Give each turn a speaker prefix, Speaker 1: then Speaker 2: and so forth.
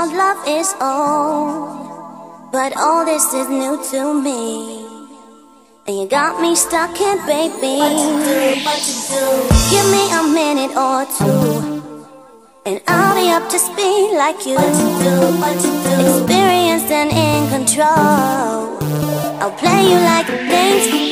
Speaker 1: love is old, but all this is new to me. And you got me stuck in, baby.
Speaker 2: What to do?
Speaker 1: Give me a minute or two, and I'll be up to speed like you.
Speaker 2: What to do? What to do?
Speaker 1: Experienced and in control. I'll play you like things.